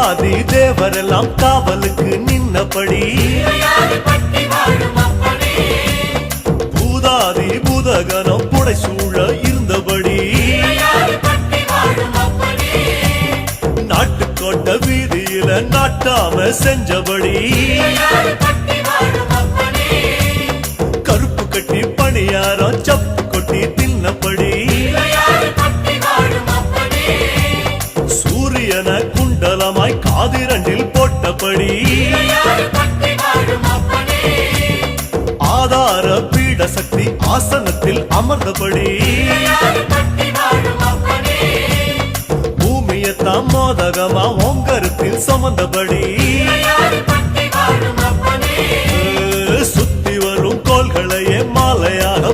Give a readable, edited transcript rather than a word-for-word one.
தேவாதி தேவரெல்லாம் காவலுக்கு நின்னபடி பூதாதி பூதகனம் புடைசூழ இருந்தபடி நாட்டுக்கோட்ட வீதியில நாட்டாம செஞ்சபடி கருப்பு கட்டி பணியாரம் சப்பு கொட்டி தின்னபடி சூரியன குண்டலமாய் காதிரண்டில் போட்டபடி ஆதார பீட சக்தி ஆசனத்தில் அமர்ந்தபடி பூமியத்தாம் மோதகமா ஓங்கருத்தில் சுமந்தபடி சுத்தி வரும் கோள்களையே மாலையாக